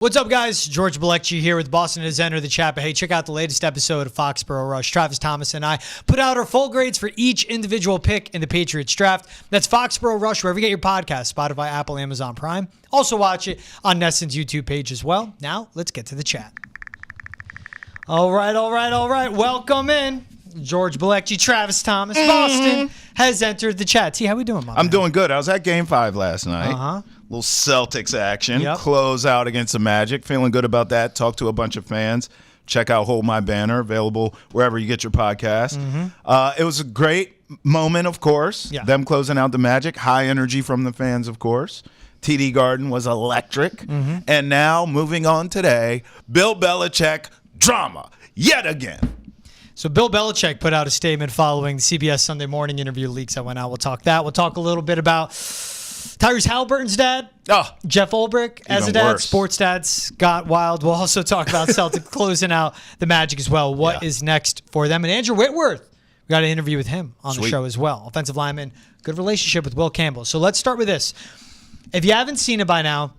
What's up, guys? George Balekji here with Boston has entered the chat. But hey, check out the latest episode of Foxborough Rush. Travis Thomas and I put out our full grades for each individual pick in the Patriots draft. That's Foxborough Rush, wherever you get your podcast, Spotify, Apple, Amazon Prime. Also watch it on Neston's YouTube page as well. Now, let's get to the chat. All right. Welcome in. George Balekji, Travis Thomas, Boston has entered the chat. T, how we doing, I'm doing good. I was at Game 5 last night. Little Celtics action. Yep. Close out against the Magic. Feeling good about that. Talked to a bunch of fans. Check out Hold My Banner, available wherever you get your podcast. It was a great moment, of course. Yeah. Them closing out the Magic. High energy from the fans, of course. TD Garden was electric. And now, moving on today, Bill Belichick drama yet again. So Bill Belichick put out a statement following the CBS Sunday Morning interview leaks that went out. We'll talk that. We'll talk a little bit about Tyrese Halliburton's dad, Jeff Ulbrich as a dad. Worse. Sports dads got wild. We'll also talk about Celtics closing out the Magic as well. What is next for them? And Andrew Whitworth, we got an interview with him on the show as well. Offensive lineman, good relationship with Will Campbell. So let's start with this. If you haven't seen it by now,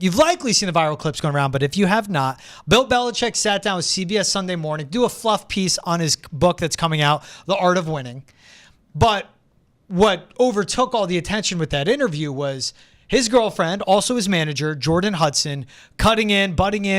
you've likely seen the viral clips going around, but if you have not, Bill Belichick sat down with CBS Sunday Morning, do a fluff piece on his book that's coming out, The Art of Winning. But what overtook all the attention with that interview was his girlfriend, also his manager, Jordon Hudson, butting in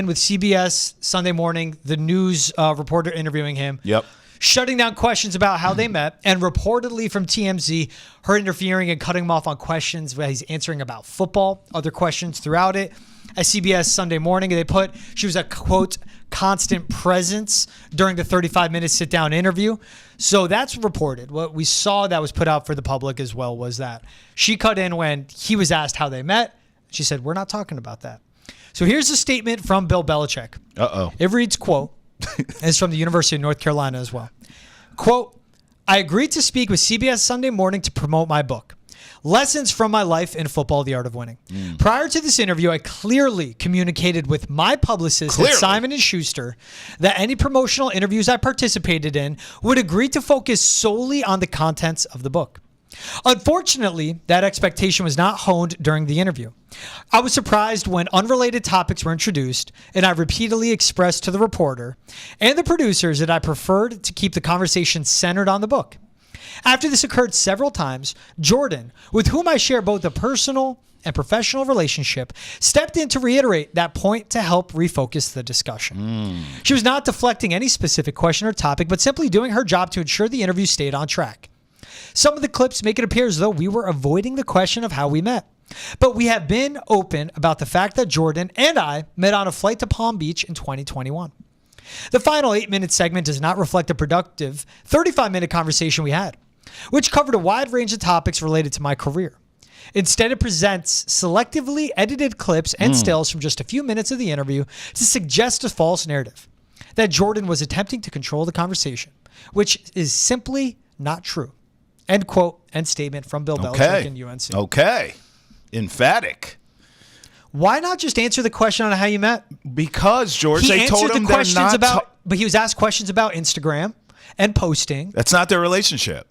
with CBS Sunday Morning, the news reporter interviewing him. Yep. Shutting down questions about how they met, and reportedly from TMZ, her interfering and cutting him off on questions where he's answering about football, other questions throughout it. At CBS Sunday Morning, they put she was a, quote, constant presence during the 35-minute sit-down interview. So that's reported. What we saw that was put out for the public as well was that she cut in when he was asked how they met. She said, we're not talking about that. So here's a statement from Bill Belichick. It reads, quote, it's from the University of North Carolina as well. Quote, I agreed to speak with CBS Sunday Morning to promote my book, Lessons from My Life in Football, The Art of Winning. Prior to this interview, I clearly communicated with my publicist at Simon & Schuster that any promotional interviews I participated in would agree to focus solely on the contents of the book. Unfortunately, that expectation was not honed during the interview. I was surprised when unrelated topics were introduced, and I repeatedly expressed to the reporter and the producers that I preferred to keep the conversation centered on the book. After this occurred several times, Jordon, with whom I share both a personal and professional relationship, stepped in to reiterate that point to help refocus the discussion. She was not deflecting any specific question or topic, but simply doing her job to ensure the interview stayed on track. Some of the clips make it appear as though we were avoiding the question of how we met. But we have been open about the fact that Jordon and I met on a flight to Palm Beach in 2021. The final 8-minute segment does not reflect a productive 35-minute conversation we had, which covered a wide range of topics related to my career. Instead, it presents selectively edited clips and stills from just a few minutes of the interview to suggest a false narrative that Jordon was attempting to control the conversation, which is simply not true. End quote, end statement from Bill Belichick and UNC. Okay. Emphatic. Why not just answer the question on how you met? Because, George, they told him they're not... But he was asked questions about Instagram and posting. That's not their relationship.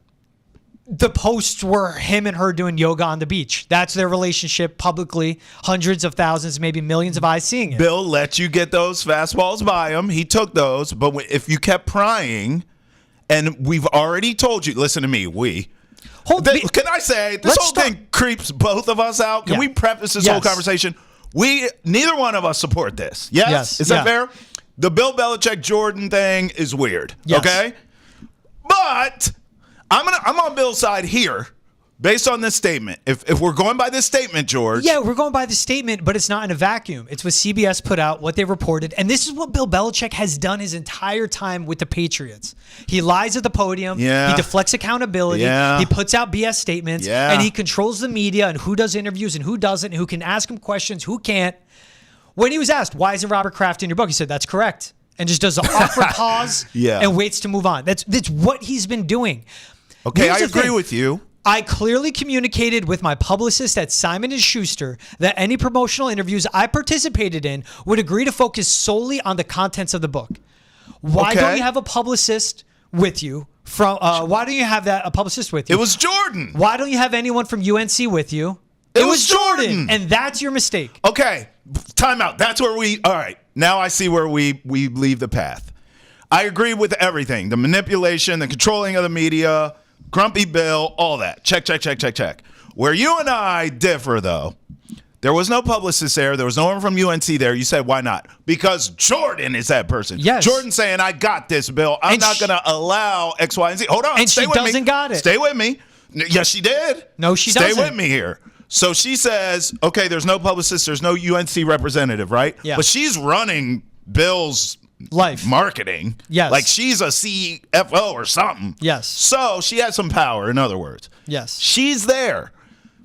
The posts were him and her doing yoga on the beach. That's their relationship publicly. Hundreds of thousands, maybe millions of eyes seeing it. Bill let you get those fastballs by him. He took those. But if you kept prying... And we've already told you, listen to me, can I say, this whole thing creeps both of us out. Can we preface this whole conversation? Neither one of us support this. Yes? Is that fair? The Bill Belichick Jordan thing is weird. Yes. Okay? But I'm on Bill's side here. Based on this statement, if we're going by this statement, George. Yeah, we're going by the statement, but it's not in a vacuum. It's what CBS put out, what they reported. And this is what Bill Belichick has done his entire time with the Patriots. He lies at the podium. Yeah. He deflects accountability. Yeah. He puts out BS statements. Yeah. And he controls the media and who does interviews and who doesn't, and who can ask him questions, who can't. When he was asked, why isn't Robert Kraft in your book? He said, that's correct. And just does an awkward pause and waits to move on. That's what he's been doing. Okay, I agree with you. I clearly communicated with my publicist at Simon & Schuster that any promotional interviews I participated in would agree to focus solely on the contents of the book. Why don't you have a publicist with you? Why don't you have a publicist with you? It was Jordon. Why don't you have anyone from UNC with you? It was Jordon. And that's your mistake. Okay. time out. That's where all right, now I see where we leave the path. I agree with everything. The manipulation, the controlling of the media, Grumpy Bill, all that. Check. Where you and I differ, though, there was no publicist there. There was no one from UNC there. You said, why not? Because Jordan is that person. Yes. Jordan saying, I got this, Bill. I'm not going to allow X, Y, and Z. Hold on. And stay she with doesn't me. got it. Stay with me. Yes, she did. No, she Stay doesn't. with me here. So she says, okay, there's no publicist. There's no UNC representative, right? Yeah. But she's running Bill's life marketing. Yes. Like she's a CFO or something. Yes. So she has some power, in other words. Yes. She's there.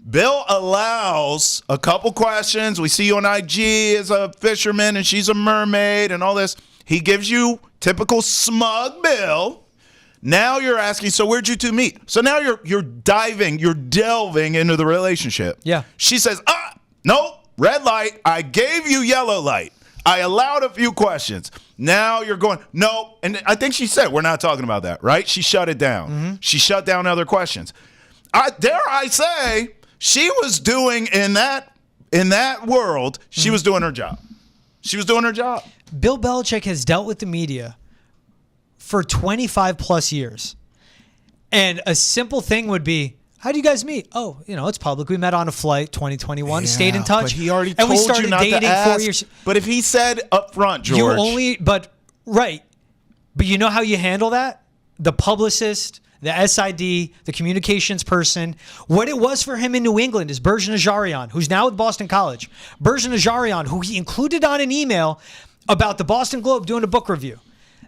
Bill allows a couple questions. We see you on IG as a fisherman and she's a mermaid and all this. He gives you typical smug Bill. Now you're asking, so where'd you two meet? So now you're delving into the relationship. Yeah. She says, nope, red light. I gave you yellow light. I allowed a few questions. Now you're going, no. And I think she said, we're not talking about that, right? She shut it down. Mm-hmm. She shut down other questions. Dare I say, she was doing in that world, she was doing her job. She was doing her job. Bill Belichick has dealt with the media for 25 plus years. And a simple thing would be, how do you guys meet? Oh, it's public. We met on a flight 2021, stayed in touch. But he already and told we started you not dating to ask. 4 years. But if he said up front, George. Right. But you know how you handle that? The publicist, the SID, the communications person. What it was for him in New England is Bergen Ajarian, who's now at Boston College. Bergen Ajarian, who he included on an email about the Boston Globe doing a book review.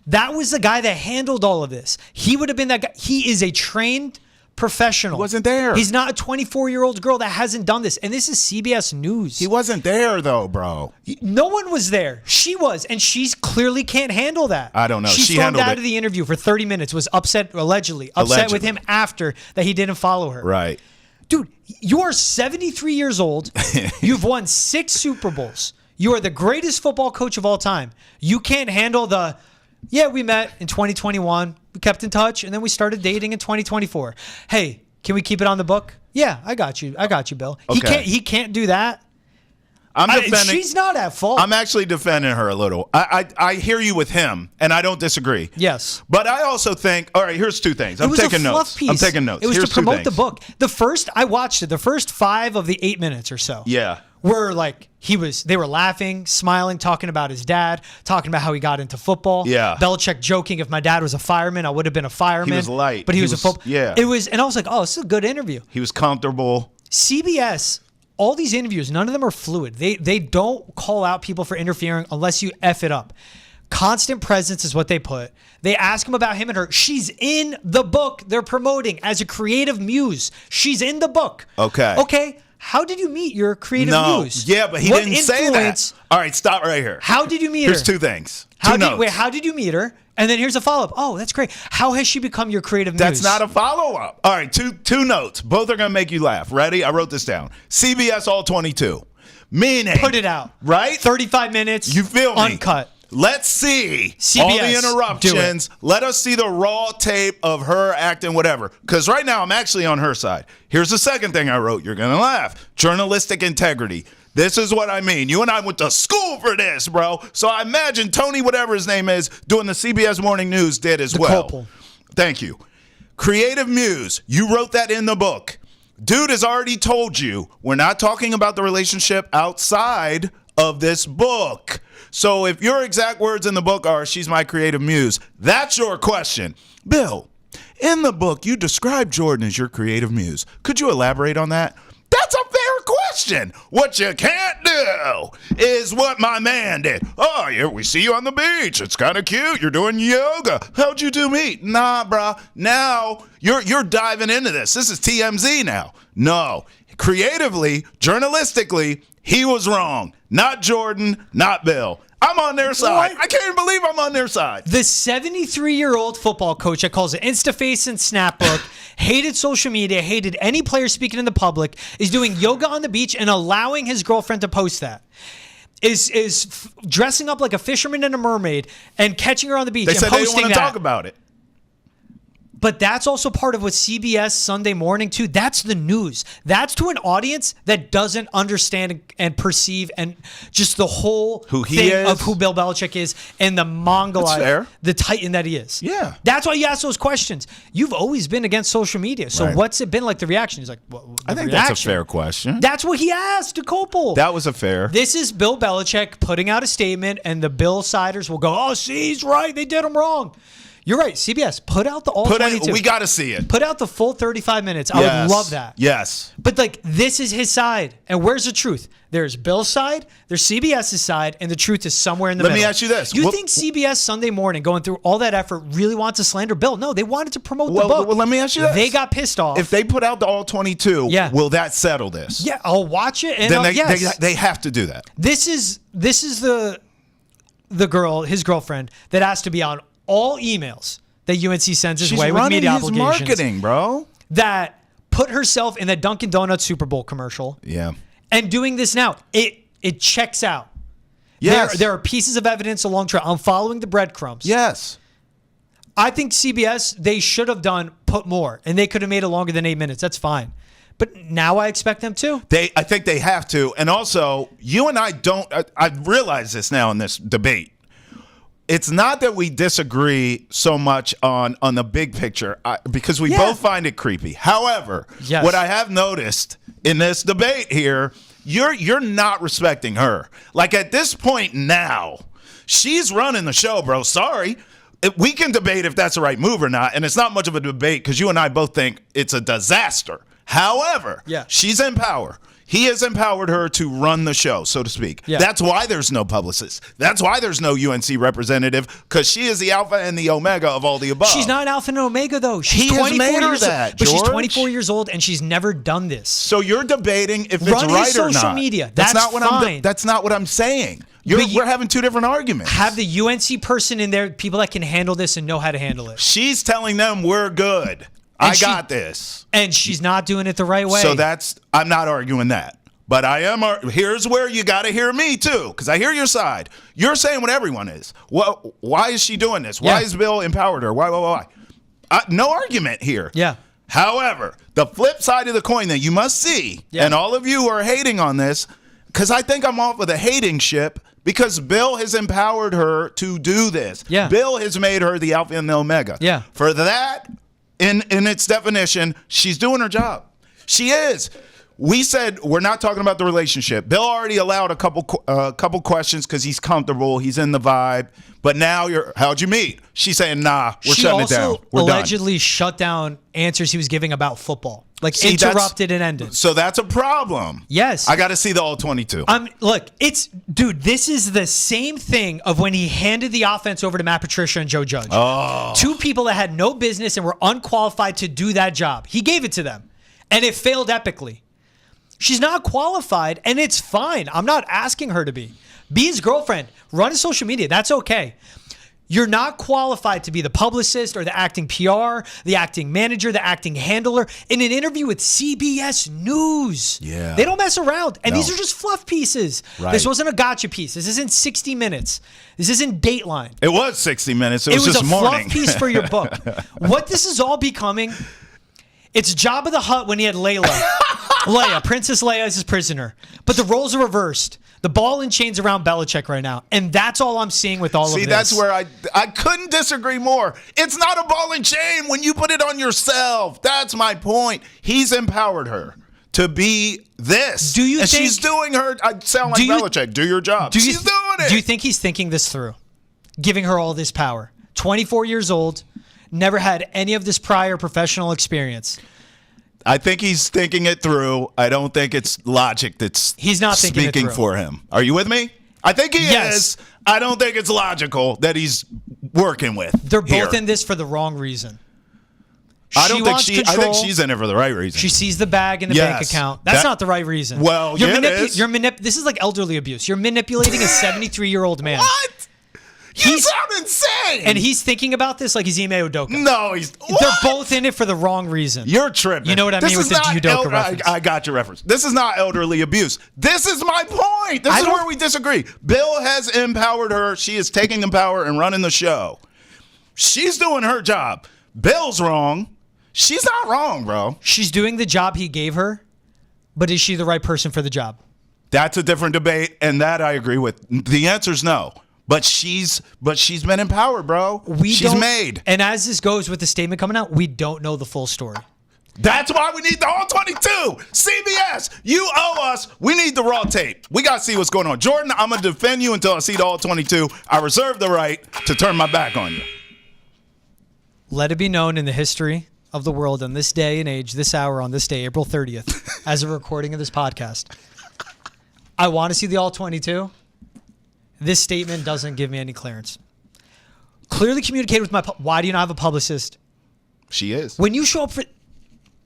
That was the guy that handled all of this. He would have been that guy. He is a trained professional. He wasn't there. He's not a 24-year-old girl that hasn't done this. And this is CBS News. He wasn't there, though, bro. No one was there. She was, and she clearly can't handle that. I don't know. She stormed out of the interview for 30 minutes, was allegedly upset with him after that he didn't follow her. Right. Dude, you are 73 years old. You've won 6 Super Bowls. You are the greatest football coach of all time. You can't handle we met in 2021. We kept in touch, and then we started dating in 2024. Hey, can we keep it on the book? Yeah, I got you, Bill. Okay. He can't do that. She's not at fault. I'm actually defending her a little. I hear you with him, and I don't disagree. Yes. But I also think, all right, here's 2 things. I'm taking notes. Piece. I'm taking notes. It was here's to promote 2 the things. book. I watched it. The first 5 of the 8 minutes or so. Yeah. Were like they were laughing, smiling, talking about his dad, talking about how he got into football. Yeah. Belichick joking, if my dad was a fireman, I would have been a fireman. He was light. But he was a football. Yeah. It was, and I was like, oh, this is a good interview. He was comfortable. CBS, all these interviews, none of them are fluid. They don't call out people for interfering unless you F it up. Constant presence is what they put. They ask him about him and her. She's in the book they're promoting as a creative muse. She's in the book. Okay. How did you meet your creative muse? Yeah, but he didn't say that. All right, stop right here. How did you meet her? Here's 2 things. How did you meet her? And then here's a follow-up. Oh, that's great. How has she become your creative muse? That's not a follow-up. All right, two notes. Both are going to make you laugh. Ready? I wrote this down. CBS All 22. Meaning. Put it out. Right? 35 minutes. You feel me? Uncut. Let's see CBS, all the interruptions. Let us see the raw tape of her acting whatever. Because right now I'm actually on her side. Here's the second thing I wrote. You're going to laugh. Journalistic integrity. This is what I mean. You and I went to school for this, bro. So I imagine Tony, whatever his name is, doing the CBS Morning News did as well. Corporal. Thank you. Creative muse. You wrote that in the book. Dude has already told you we're not talking about the relationship outside of this book. So if your exact words in the book are, she's my creative muse, that's your question. Bill, in the book, you describe Jordan as your creative muse. Could you elaborate on that? That's a fair question. What you can't do is what my man did. Oh, yeah, we see you on the beach. It's kind of cute. You're doing yoga. How'd you two meet? Nah, bro. Now you're diving into this. This is TMZ now. No. Creatively, journalistically, he was wrong. Not Jordan, not Bill. I'm on their side. I can't even believe I'm on their side. The 73-year-old football coach that calls it Instaface and Snapbook, hated social media, hated any player speaking in the public, is doing yoga on the beach and allowing his girlfriend to post that. Is dressing up like a fisherman and a mermaid and catching her on the beach They and said posting they didn't want to talk about it. But that's also part of what CBS Sunday Morning too. That's the news. That's to an audience that doesn't understand and perceive and just the whole who he thing is, of who Bill Belichick is and the Mongolite, the Titan that he is. Yeah. That's why you ask those questions. You've always been against social media. So what's it been like the reaction? He's like, well, I think that's a fair question. That's what he asked to Kopel. That was a fair. This is Bill Belichick putting out a statement, and the Bill siders will go, oh, see, he's right. They did him wrong. You're right. CBS, put out the all 22. We got to see it. Put out the full 35 minutes. I would love that. Yes. But like, this is his side. And where's the truth? There's Bill's side, there's CBS's side, and the truth is somewhere in the middle. Let me ask you this. You think CBS Sunday Morning, going through all that effort, really wants to slander Bill? No, they wanted to promote the book. Well, let me ask you this. They got pissed off. If they put out the all 22, will that settle this? Yeah, I'll watch it. And then they have to do that. This is the girl, his girlfriend, that has to be on all emails that UNC sends his way with media obligations. She's marketing, bro. That put herself in the Dunkin' Donuts Super Bowl commercial. Yeah. And doing this now, it checks out. Yes. There are pieces of evidence along trail. I'm following the breadcrumbs. Yes. I think CBS, they should have put more, and they could have made it longer than 8 minutes. That's fine. But now I expect them to. I think they have to. And also, you and I don't. I realize this now in this debate. It's not that we disagree so much on the big picture because we both find it creepy. However, what I have noticed in this debate here, you're not respecting her. Like at this point now, she's running the show, bro. Sorry. We can debate if that's the right move or not, and it's not much of a debate because you and I both think it's a disaster. However, she's in power. He has empowered her to run the show, so to speak. Yeah. That's why there's no publicist. That's why there's no UNC representative, because she is the alpha and the omega of all the above. She's not an alpha and omega, though. She's 24 years old. But she's 24 years old, and she's never done this. So you're debating if it's right or not. Run social media. That's not what fine. That's not what I'm saying. We're having two different arguments. Have the UNC person in there, people that can handle this and know how to handle it. She's telling them we're good. I got this. And she's not doing it the right way. So I'm not arguing that. But I am. Here's where you got to hear me too, because I hear your side. You're saying what everyone is. Well, why is she doing this? Why is Bill empowered her? Why? No argument here. Yeah. However, the flip side of the coin that you must see, and all of you are hating on this, because I think I'm off with a hating ship, because Bill has empowered her to do this. Yeah. Bill has made her the alpha and the omega. Yeah. For that, in its definition, she's doing her job. She is. We said we're not talking about the relationship. Bill already allowed a couple questions because he's comfortable. He's in the vibe. But now how'd you meet? She's saying, nah, we're shutting it down. We're allegedly shut down answers he was giving about football. Like interrupted and ended. So that's a problem. Yes. I got to see the all 22. Look, dude, this is the same thing of when he handed the offense over to Matt Patricia and Joe Judge. Oh. Two people that had no business and were unqualified to do that job. He gave it to them. And it failed epically. She's not qualified, and it's fine. I'm not asking her to be. Be his girlfriend. Run his social media. That's okay. You're not qualified to be the publicist or the acting PR, the acting manager, the acting handler in an interview with CBS News. Yeah. They don't mess around. And these are just fluff pieces. Right. This wasn't a gotcha piece. This isn't 60 Minutes. This isn't Dateline. It was 60 Minutes. It was a this morning. fluff piece for your book. What this is all becoming, it's Jabba the Hutt when he had Leia, Princess Leia is his prisoner. But the roles are reversed. The ball and chain's around Belichick right now. And that's all I'm seeing with all of this. See, that's where I couldn't disagree more. It's not a ball and chain when you put it on yourself. That's my point. He's empowered her to be this. Do you think she's doing her, I sound like Belichick, do your job. She's doing it. Do you think he's thinking this through? Giving her all this power. 24 years old, never had any of this prior professional experience. I think he's thinking it through. I don't think it's logic that's he's not speaking for him. Are you with me? I think he is. I don't think it's logical that he's working with. They're both in this for the wrong reason. I think she's in it for the right reason. She sees the bag in the bank account. That's not the right reason. Well, it is. This is like elderly abuse. You're manipulating a 73-year-old man. What? You sound insane. And he's thinking about this like he's Ime Udoka. No, They're both in it for the wrong reason. You're tripping. You know what I mean with the Udoka reference. I got your reference. This is not elderly abuse. This is my point. This is where we disagree. Bill has empowered her. She is taking the power and running the show. She's doing her job. Bill's wrong. She's not wrong, bro. She's doing the job he gave her, but is she the right person for the job? That's a different debate, and that I agree with. The answer's no. But she's been empowered, bro. She's made. And as this goes with the statement coming out, we don't know the full story. That's why we need the all 22. CBS, you owe us. We need the raw tape. We got to see what's going on. Jordan, I'm going to defend you until I see the all 22. I reserve the right to turn my back on you. Let it be known in the history of the world on this day and age, this hour, on this day, April 30th, as a recording of this podcast. I want to see the all 22. This statement doesn't give me any clearance. Clearly communicate with why do you not have a publicist? She is. When you show up for,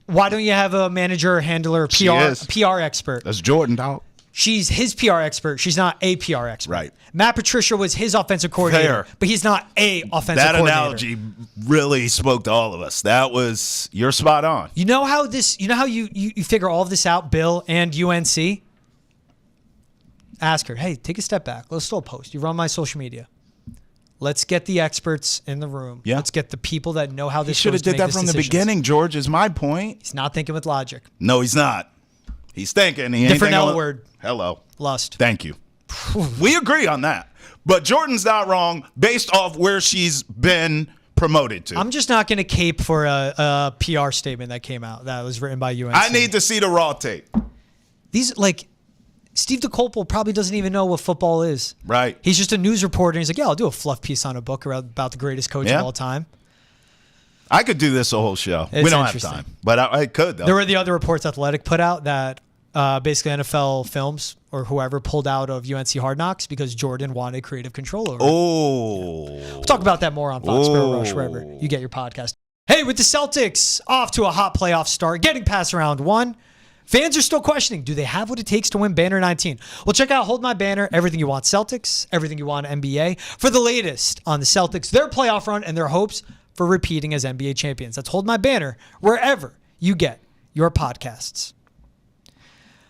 why don't you have a manager, handler, PR expert? That's Jordan, dog. She's his PR expert. She's not a PR expert. Right. Matt Patricia was his offensive coordinator, but he's not a offensive coordinator. That analogy really spoke to all of us. That was, you're spot on. You know how you figure all of this out, Bill and UNC? Ask her, hey, take a step back. Let's still post. You run my social media. Let's get the experts in the room. Yeah. Let's get the people that know how this. He should have did that from the beginning, George, is my point. He's not thinking with logic. No, he's not. He's thinking. Different L word. Hello. Lust. Thank you. We agree on that. But Jordan's not wrong based off where she's been promoted to. I'm just not going to cape for a PR statement that came out that was written by UNC. I need to see the raw tape. These, like, Steve DeCopel probably doesn't even know what football is. Right. He's just a news reporter. And he's like, yeah, I'll do a fluff piece on a book about the greatest coach of all time. I could do this a whole show. We don't have time, but I could, though. There were the other reports Athletic put out that basically NFL Films or whoever pulled out of UNC Hard Knocks because Jordan wanted creative control over it. We'll talk about that more on Foxborough Rush, wherever you get your podcast. Hey, with the Celtics off to a hot playoff start, getting past round one, fans are still questioning, do they have what it takes to win Banner 19? Well, check out Hold My Banner, everything you want Celtics, everything you want NBA, for the latest on the Celtics, their playoff run, and their hopes for repeating as NBA champions. That's Hold My Banner, wherever you get your podcasts.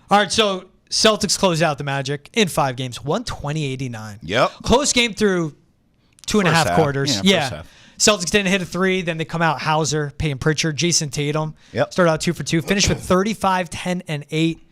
All right, so Celtics close out the Magic in 5 games, 120-89. Yep. Close game through 2.5 quarters. Yeah. First half. Celtics didn't hit a 3. Then they come out Hauser, Payton Pritchard, Jason Tatum. Yep. Started out 2 for 2. Finished with 35, 10, and 8.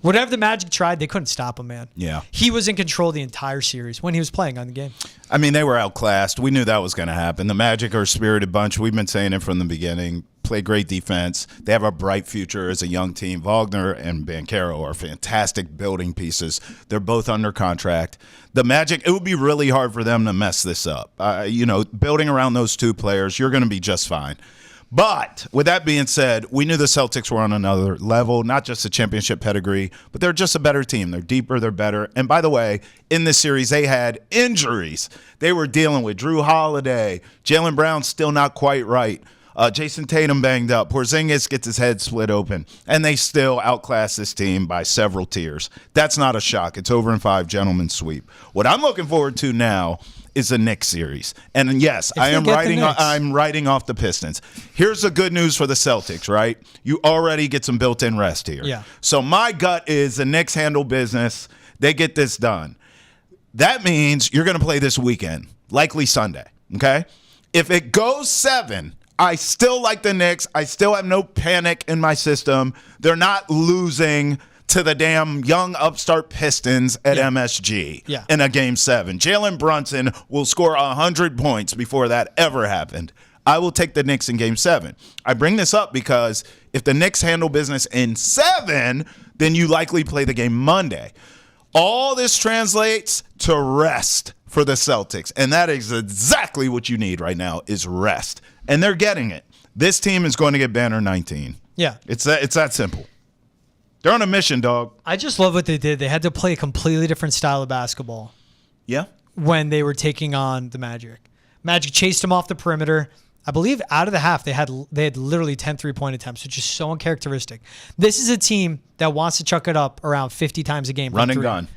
Whatever the Magic tried, they couldn't stop him, man. Yeah. He was in control the entire series when he was playing on the game. I mean, they were outclassed. We knew that was going to happen. The Magic are a spirited bunch. We've been saying it from the beginning. Play great defense. They have a bright future as a young team. Wagner and Banchero are fantastic building pieces. They're both under contract. The Magic, it would be really hard for them to mess this up. Building around those two players, you're going to be just fine. But with that being said, we knew the Celtics were on another level, not just a championship pedigree, but they're just a better team. They're deeper, they're better. And by the way, in this series, they had injuries. They were dealing with Drew Holiday. Jaylen Brown still not quite right. Jason Tatum banged up. Porzingis gets his head split open. And they still outclass this team by several tiers. That's not a shock. It's over in 5, gentlemen sweep. What I'm looking forward to now is the Knicks series. And yes, I'm writing off the Pistons. Here's the good news for the Celtics, right? You already get some built-in rest here. Yeah. So my gut is the Knicks handle business. They get this done. That means you're going to play this weekend, likely Sunday, okay? If it goes 7, I still like the Knicks. I still have no panic in my system. They're not losing to the damn young upstart Pistons at MSG in a Game 7. Jalen Brunson will score 100 points before that ever happened. I will take the Knicks in Game 7. I bring this up because if the Knicks handle business in 7, then you likely play the game Monday. All this translates to rest for the Celtics, and that is exactly what you need right now is rest. And they're getting it. This team is going to get Banner 19. Yeah. It's that simple. They're on a mission, dog. I just love what they did. They had to play a completely different style of basketball. Yeah. When they were taking on the Magic. Magic chased them off the perimeter. I believe out of the half, they had literally 10 3-point attempts, which is so uncharacteristic. This is a team that wants to chuck it up around 50 times a game. Run and gun.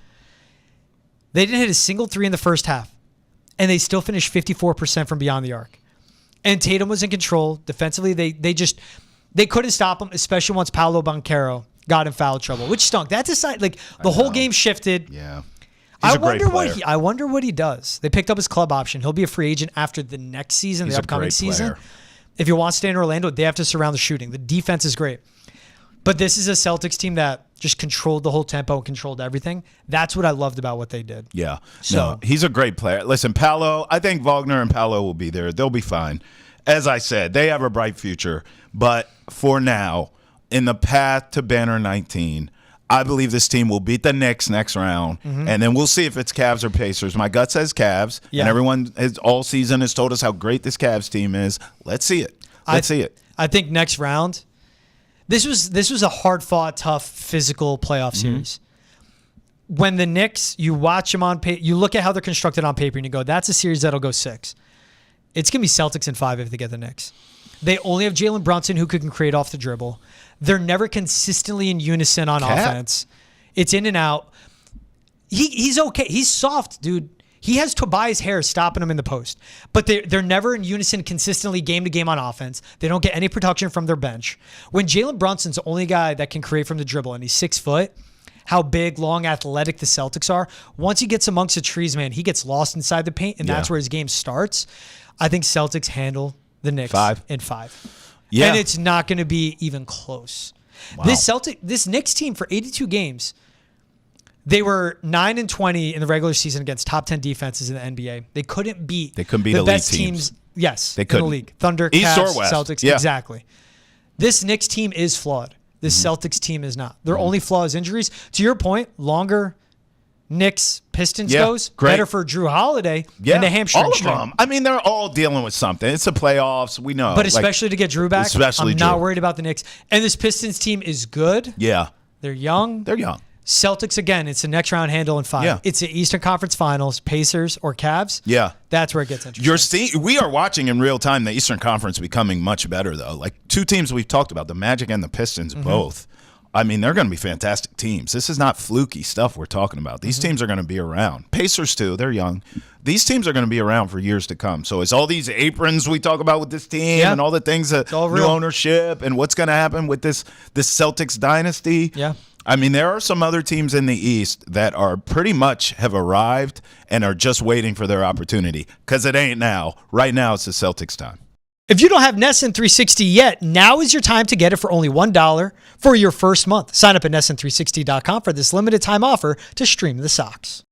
They didn't hit a single 3 in the first half, and they still finished 54% from beyond the arc. And Tatum was in control. Defensively, they couldn't stop him, especially once Paolo Banchero got in foul trouble, which stunk. That's a side, like the whole game shifted. Yeah. He's a great player. I wonder what he does. They picked up his club option. He'll be a free agent after the next season, the upcoming season. If you want to stay in Orlando, they have to surround the shooting. The defense is great. But this is a Celtics team that just controlled the whole tempo and controlled everything. That's what I loved about what they did. Yeah. So, no, he's a great player. Listen, Paolo, I think Wagner and Paolo will be there. They'll be fine. As I said, they have a bright future. But for now, in the path to Banner 19, I believe this team will beat the Knicks next round, and then we'll see if it's Cavs or Pacers. My gut says Cavs, and everyone all season has told us how great this Cavs team is. Let's see it. Let's see it. I think next round, this was a hard-fought, tough, physical playoff series. When the Knicks, you watch them on paper, you look at how they're constructed on paper, and you go, that's a series that'll go 6. It's going to be Celtics in 5 if they get the Knicks. They only have Jalen Brunson, who can create off the dribble. They're never consistently in unison on offense. It's in and out. He's okay. He's soft, dude. He has Tobias Harris stopping him in the post. But they're never in unison consistently game to game on offense. They don't get any production from their bench. When Jalen Brunson's the only guy that can create from the dribble, and he's 6 foot, how big, long, athletic the Celtics are, once he gets amongst the trees, man, he gets lost inside the paint, and that's where his game starts. I think Celtics handle the Knicks in 5. Yeah. And it's not going to be even close. Wow. This Knicks team for 82 games, they were 9-20 in the regular season against top 10 defenses in the NBA. They couldn't beat the best teams. Yes, they couldn't. In the league. Thunder, East Cavs, or West. Celtics. Yeah. Exactly. This Knicks team is flawed. This Celtics team is not. Their only flaw is injuries. To your point, longer Knicks Pistons goes better for Drew Holiday than the hamstring all of strain. them. I mean, they're all dealing with something. It's the playoffs. We know. But especially to get Drew back, I'm Drew. not worried about the Knicks. And this Pistons team is good. Yeah. They're young. Celtics, again, it's a next round handle in 5. Yeah. It's the Eastern Conference Finals, Pacers or Cavs. Yeah. That's where it gets interesting. We are watching in real time the Eastern Conference becoming much better, though. Like 2 teams we've talked about, the Magic and the Pistons, both. I mean, they're going to be fantastic teams. This is not fluky stuff we're talking about. These teams are going to be around. Pacers, too. They're young. These teams are going to be around for years to come. So it's all these aprons we talk about with this team and all the things that new ownership and what's going to happen with this Celtics dynasty. Yeah. I mean, there are some other teams in the East that are pretty much have arrived and are just waiting for their opportunity because it ain't now. Right now, it's the Celtics' time. If you don't have NESN 360 yet, now is your time to get it for only $1 for your first month. Sign up at NESN360.com for this limited time offer to stream the Sox.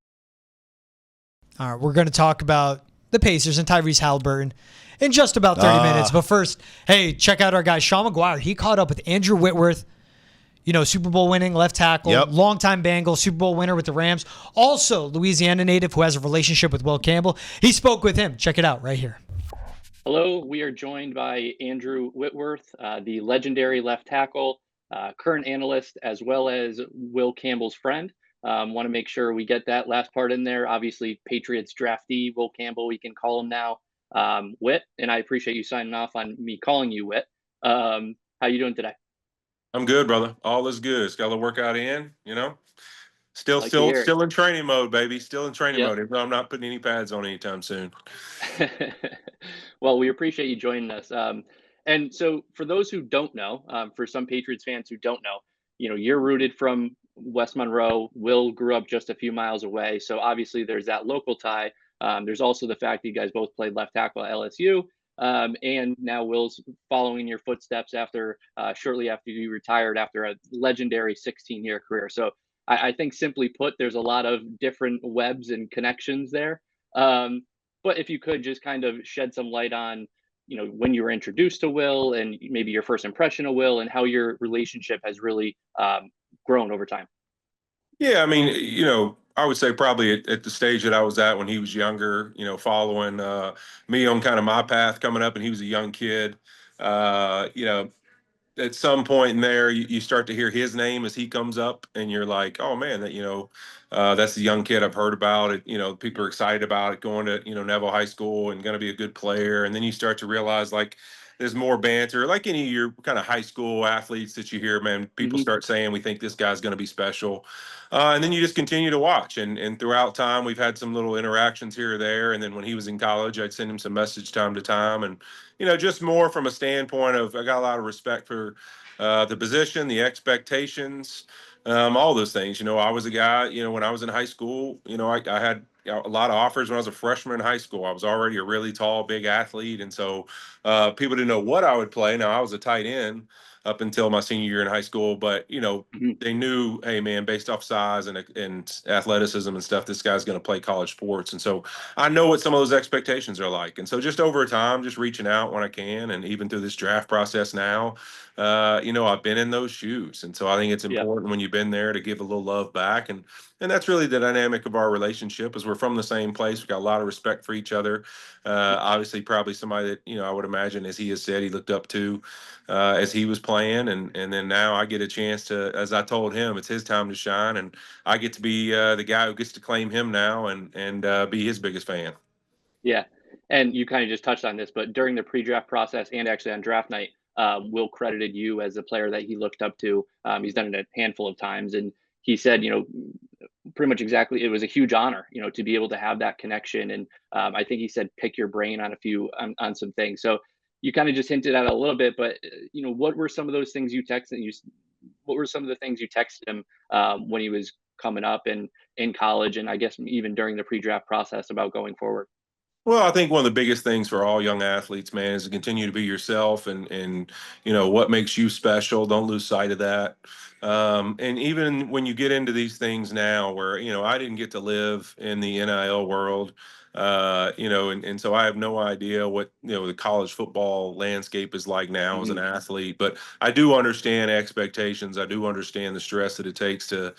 All right, we're going to talk about the Pacers and Tyrese Halliburton in just about 30 minutes. But first, hey, check out our guy, Sean McGuire. He caught up with Andrew Whitworth, Super Bowl winning left tackle, longtime Bengal, Super Bowl winner with the Rams. Also, Louisiana native who has a relationship with Will Campbell. He spoke with him. Check it out right here. Hello, we are joined by Andrew Whitworth, the legendary left tackle, current analyst, as well as Will Campbell's friend. Want to make sure we get that last part in there. Obviously, Patriots draftee, Will Campbell, we can call him now, Whit, and I appreciate you signing off on me calling you Whit. How you doing today? I'm good, brother. All is good. It's got a workout in, Still in training mode, baby. Still in training mode. Even though I'm not putting any pads on anytime soon. Well, we appreciate you joining us. And so for those who don't know, for some Patriots fans who don't know, you're rooted from West Monroe. Will grew up just a few miles away. So obviously there's that local tie. There's also the fact that you guys both played left tackle at LSU. And now Will's following your footsteps shortly after you retired after a legendary 16-year career. So I think simply put, there's a lot of different webs and connections there. But if you could just kind of shed some light on, when you were introduced to Will and maybe your first impression of Will and how your relationship has really grown over time. Yeah, I mean, I would say probably at the stage that I was at when he was younger, following me on kind of my path coming up, and he was a young kid. At some point in there, you start to hear his name as he comes up, and you're like, oh man, that's the young kid I've heard about it. People are excited about it, going to Neville High School and going to be a good player. And then you start to realize like there's more banter, like any of your kind of high school athletes that you hear, man. People start saying we think this guy's going to be special, and then you just continue to watch. And throughout time, we've had some little interactions here or there. And then when he was in college, I'd send him some message time to time, and just more from a standpoint of I got a lot of respect for the position, the expectations, all those things. I was a guy, when I was in high school, I had a lot of offers when I was a freshman in high school. I was already a really tall, big athlete, and so people didn't know what I would play. Now I was a tight end up until my senior year in high school, but they knew, hey man, based off size and athleticism and stuff, this guy's going to play college sports, and so I know what some of those expectations are like. And so just over time, just reaching out when I can, and even through this draft process now, I've been in those shoes, and so I think it's Yeah. important when you've been there to give a little love back, and that's really the dynamic of our relationship. Is we're from the same place, we got a lot of respect for each other. Obviously, probably somebody that I would imagine, as he has said, he looked up to as he was playing, and then now I get a chance to, as I told him, it's his time to shine, and I get to be the guy who gets to claim him now and be his biggest fan. Yeah. And you kind of just touched on this, but during the pre-draft process and actually on draft night, Will credited you as a player that he looked up to. He's done it a handful of times, and he said, pretty much exactly, it was a huge honor, to be able to have that connection. And I think he said, pick your brain on on some things. So you kind of just hinted at it a little bit, but what were some of those things you texted? What were some of the things you texted him when he was coming up and in college, and I guess even during the pre-draft process about going forward? Well, I think one of the biggest things for all young athletes, man, is to continue to be yourself and what makes you special. Don't lose sight of that. And even when you get into these things now, where I didn't get to live in the NIL world, and so I have no idea what the college football landscape is like now as an athlete. But I do understand expectations. I do understand the stress that it takes to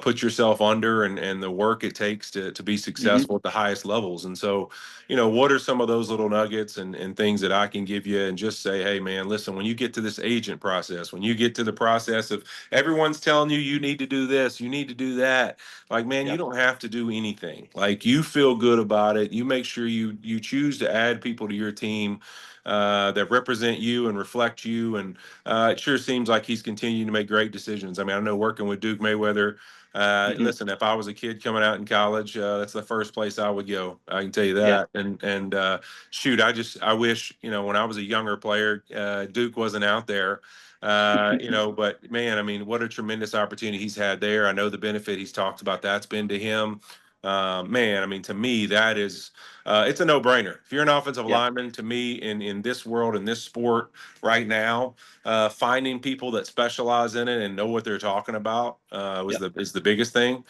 put yourself under and the work it takes to be successful at the highest levels. And so, what are some of those little nuggets and things that I can give you and just say, hey, man, listen, when you get to this agent process, when you get to the process of everyone's telling you, you need to do this, you need to do that, like, man, you don't have to do anything. Like, you feel good about it. You make sure you choose to add people to your team that represent you and reflect you. And it sure seems like he's continuing to make great decisions. I mean, I know working with Duke Mayweather, listen, if I was a kid coming out in college, that's the first place I would go. I can tell you Yeah. that. And shoot, I wish, when I was a younger player, Duke wasn't out there. But man, I mean, what a tremendous opportunity he's had there. I know the benefit he's talked about that's been to him. Man, I mean, to me, that is it's a no-brainer. If you're an offensive Yeah. lineman, to me, in this world, in this sport right now, finding people that specialize in it and know what they're talking about is the biggest thing.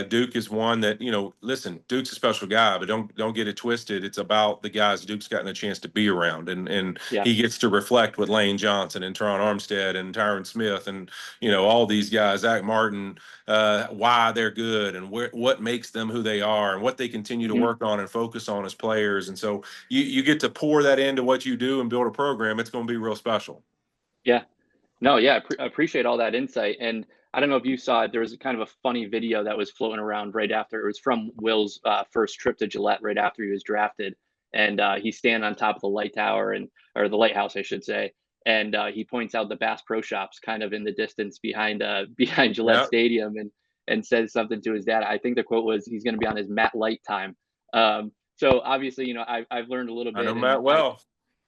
Duke is one that listen, Duke's a special guy, but don't get it twisted. It's about the guys Duke's gotten a chance to be around, and Yeah. he gets to reflect with Lane Johnson and Teron Armstead and Tyron Smith and all these guys, Zach Martin, why they're good and what makes them who they are and what they continue to work on and focus on as players. And so you get to pour that into what you do and build a program. It's going to be real special. Yeah. No, yeah, appreciate all that insight. And I don't know if you saw it. There was kind of a funny video that was floating around right after. It was from Will's first trip to Gillette right after he was drafted, and he's standing on top of the light tower or the lighthouse, I should say. And he points out the Bass Pro Shops kind of in the distance behind behind Gillette Yeah, Stadium, and says something to his dad. I think the quote was, "He's going to be on his Matt Light time." So obviously, I've learned a little I know bit, Matt and well.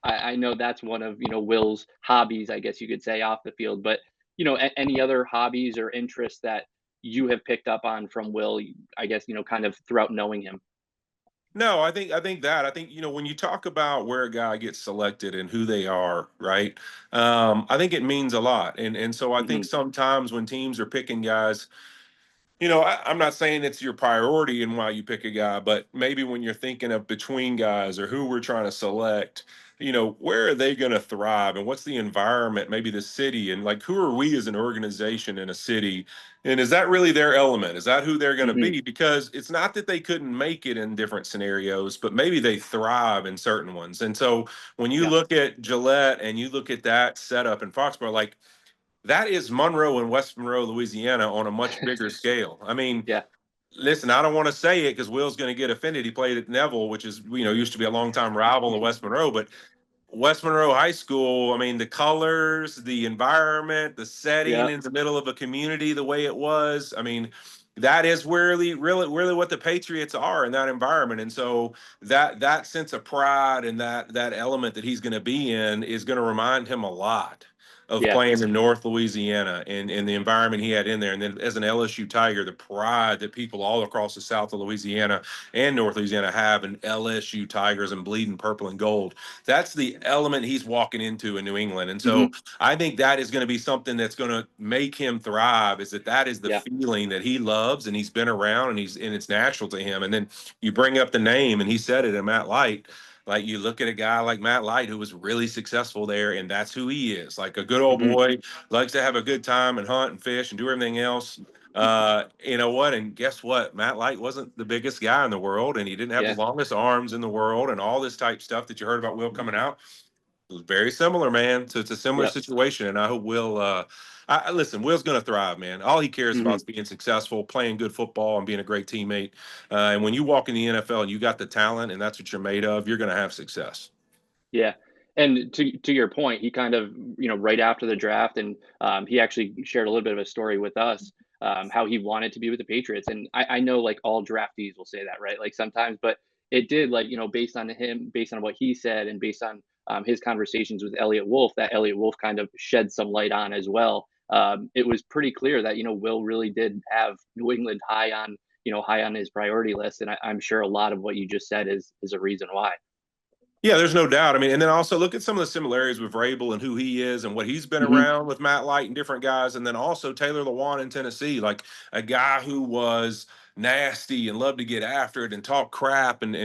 I know that's one of Will's hobbies, I guess you could say, off the field. But any other hobbies or interests that you have picked up on from Will, I guess kind of throughout knowing him. No, I think when you talk about where a guy gets selected and who they are, right? I think it means a lot, and so I think Hmm. sometimes when teams are picking guys, I'm not saying it's your priority and why you pick a guy, but maybe when you're thinking of between guys or who we're trying to select, where are they going to thrive and what's the environment, maybe the city, and like who are we as an organization in a city? And is that really their element? Is that who they're going to Hmm. be? Because it's not that they couldn't make it in different scenarios, but maybe they thrive in certain ones. And so when you Yeah. look at Gillette and you look at that setup in Foxborough, like, that is Monroe and West Monroe, Louisiana on a much bigger scale. I mean, Yeah. listen, I don't want to say it because Will's going to get offended. He played at Neville, which is, used to be a longtime rival of West Monroe, but West Monroe High School, I mean, the colors, the environment, the setting Yeah. in the middle of a community, the way it was. I mean, that is really what the Patriots are in that environment. And so that sense of pride and that element that he's going to be in is going to remind him a lot of Yeah. playing in North Louisiana and the environment he had in there. And then as an LSU Tiger, the pride that people all across the South of Louisiana and North Louisiana have in LSU Tigers and bleeding purple and gold. That's the element he's walking into in New England. And so I think that is going to be something that's going to make him thrive, is that is the Yeah. feeling that he loves and he's been around and it's natural to him. And then you bring up the name, and he said it, in Matt Light. Like, you look at a guy like Matt Light, who was really successful there, and that's who he is. Like a good old boy, likes to have a good time and hunt and fish and do everything else. You know what? And guess what? Matt Light wasn't the biggest guy in the world, and he didn't have the Yeah. longest arms in the world, and all this type stuff that you heard about Will coming out. It was very similar, man. So it's a similar Yep. situation, and I hope Will. Listen, Will's going to thrive, man. All he cares about is being successful, playing good football, and being a great teammate. And when you walk in the NFL and you got the talent, and that's what you're made of, you're going to have success. Yeah. And to your point, he kind of, right after the draft, and he actually shared a little bit of a story with us, how he wanted to be with the Patriots. And I know, like, all draftees will say that, right? Like, sometimes, but it did, like, based on him, based on what he said, and based on his conversations with Elliot Wolf, that Elliot Wolf kind of shed some light on as well. It was pretty clear that, Will really did have New England high on his priority list. And I'm sure a lot of what you just said is a reason why. Yeah, there's no doubt. I mean, and then also look at some of the similarities with Vrabel and who he is and what he's been around with Matt Light and different guys. And then also Taylor Lewan in Tennessee, like a guy who was nasty and loved to get after it and talk crap. And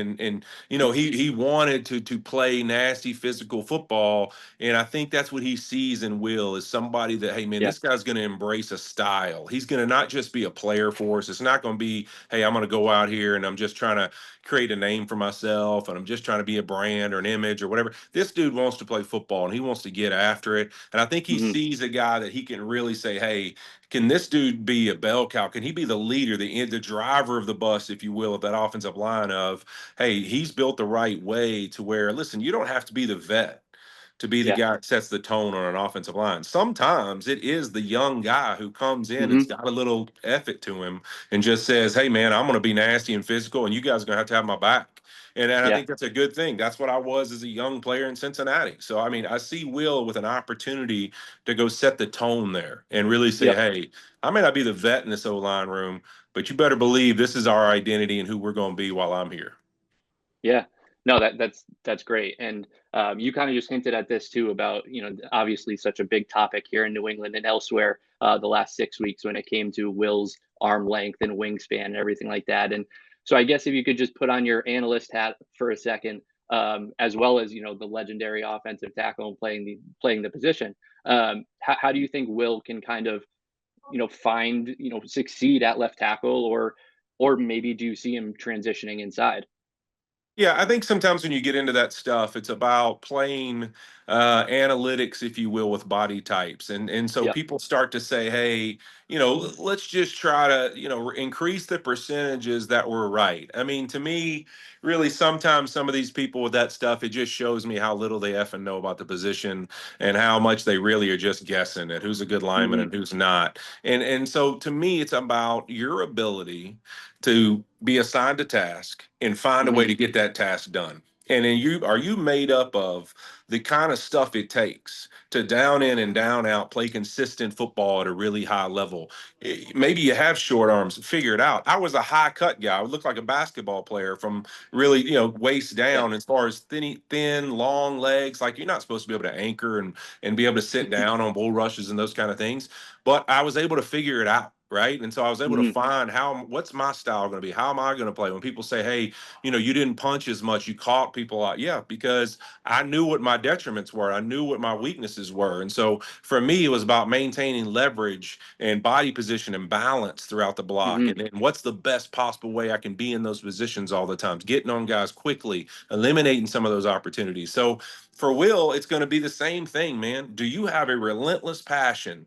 he wanted to play nasty physical football. And I think that's what he sees in Will, is somebody that, hey, man, Yeah. this guy's going to embrace a style. He's going to not just be a player for us. It's not going to be, hey, I'm going to go out here and I'm just trying to create a name for myself and I'm just trying to be a brand or an image or whatever. This dude wants to play football and he wants to get after it. And I think he sees a guy that he can really say, hey, can this dude be a bell cow? Can he be the leader, the driver of the bus, if you will, of that offensive line of, hey, he's built the right way to where, listen, you don't have to be the vet to be the Yeah. guy that sets the tone on an offensive line. Sometimes it is the young guy who comes in and's got a little effort to him and just says, hey, man, I'm going to be nasty and physical, and you guys are going to have my back. And I Yeah. think that's a good thing. That's what I was as a young player in Cincinnati. So, I mean, I see Will with an opportunity to go set the tone there and really say, Yep. hey, I may not be the vet in this O-line room, but you better believe this is our identity and who we're going to be while I'm here. Yeah. No, that's great. And you kind of just hinted at this too about, obviously such a big topic here in New England and elsewhere the last 6 weeks when it came to Will's arm length and wingspan and everything like that. And so I guess if you could just put on your analyst hat for a second, as well as, the legendary offensive tackle and playing the position, how do you think Will can kind of, find, succeed at left tackle, or maybe do you see him transitioning inside? Yeah, I think sometimes when you get into that stuff, it's about playing analytics, if you will, with body types, and so Yep. people start to say, "Hey, let's just try to, increase the percentages that were right." I mean, to me, really, sometimes some of these people with that stuff, it just shows me how little they effing know about the position and how much they really are just guessing at who's a good lineman and who's not. And so to me, it's about your ability to be assigned a task and find a way to get that task done. And then are you made up of the kind of stuff it takes to down in and down out play consistent football at a really high level? Maybe you have short arms, figure it out. I was a high cut guy. I would look like a basketball player from really, waist Yeah. down, as far as thin, long legs. Like, you're not supposed to be able to anchor and be able to sit down on bull rushes and those kind of things. But I was able to figure it out. Right. And so I was able to find what's my style going to be? How am I going to play? When people say, hey, you didn't punch as much, you caught people out. Yeah, because I knew what my detriments were. I knew what my weaknesses were. And so for me, it was about maintaining leverage and body position and balance throughout the block. And what's the best possible way I can be in those positions all the time, getting on guys quickly, eliminating some of those opportunities. So for Will, it's going to be the same thing, man. Do you have a relentless passion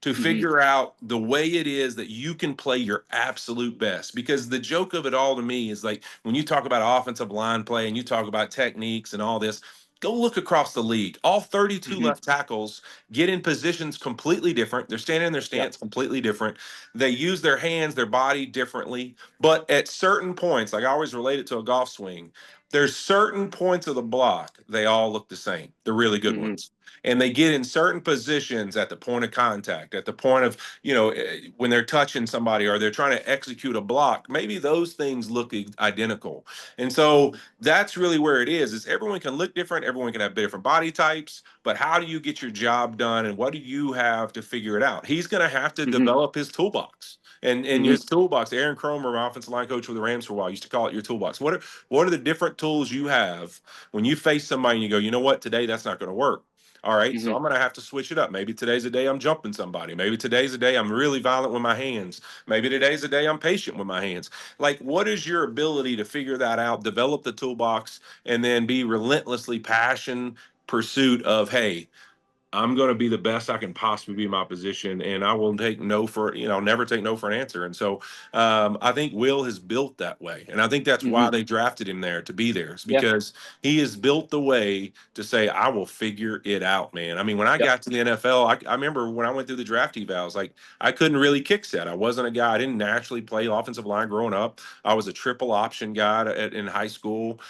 to figure out the way it is that you can play your absolute best? Because the joke of it all to me is, like, when you talk about offensive line play and you talk about techniques and all this, go look across the league. All 32 left tackles get in positions completely different. They're standing in their Yep. stance completely different. They use their hands, their body differently. But at certain points, like I always relate it to a golf swing, there's certain points of the block, they all look the same. The really good ones. And they get in certain positions at the point of contact, at the point of, when they're touching somebody or they're trying to execute a block, maybe those things look identical. And so that's really where it is everyone can look different. Everyone can have different body types, but how do you get your job done? And what do you have to figure it out? He's going to have to develop his toolbox. And his toolbox, Aaron Cromer, my offensive line coach with the Rams for a while, used to call it your toolbox. What are the different tools you have when you face somebody and you go, you know what, today that's not going to work. All right, so I'm going to have to switch it up. Maybe today's a day I'm jumping somebody. Maybe today's a day I'm really violent with my hands. Maybe today's a day I'm patient with my hands. Like, what is your ability to figure that out, develop the toolbox, and then be relentlessly passion pursuit of, hey, I'm going to be the best I can possibly be in my position, and I will take no for, never take no for an answer. And so I think Will has built that way. And I think that's why they drafted him there to be there. It's because he has built the way to say, I will figure it out, man. I mean, when I got to the NFL, I remember when I went through the draft evals, like I couldn't really kick set. I wasn't a guy, I didn't naturally play offensive line growing up. I was a triple option guy in high school,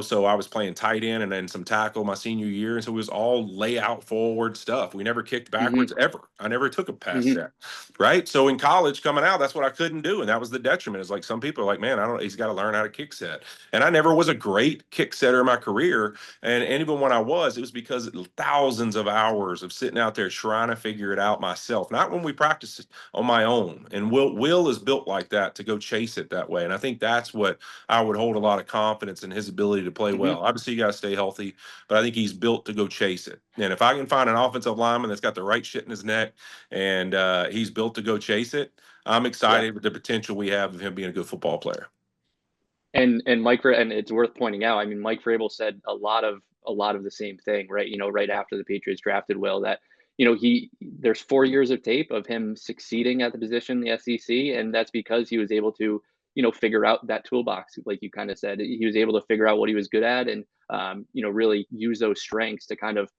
so I was playing tight end and then some tackle my senior year. And so it was all layout forward stuff. We never kicked backwards ever. I never took a pass set. Right. So in college coming out, that's what I couldn't do. And that was the detriment. It's like some people are like, man, he's got to learn how to kick set. And I never was a great kick setter in my career. And even when I was, it was because of thousands of hours of sitting out there trying to figure it out myself, not when we practice on my own. And Will is built like that to go chase it that way. And I think that's what I would hold a lot of confidence in his ability to play well. Obviously, you got to stay healthy, but I think he's built to go chase it. And if I can find an offensive lineman that's got the right shit in his neck and he's built to go chase it, I'm excited with the potential we have of him being a good football player. And it's worth pointing out, I mean, Mike Vrabel said a lot of the same thing, right? Right after the Patriots drafted Will, that there's 4 years of tape of him succeeding at the position in the SEC, and that's because he was able to figure out that toolbox, like you kind of said. He was able to figure out what he was good at, and really use those strengths to kind of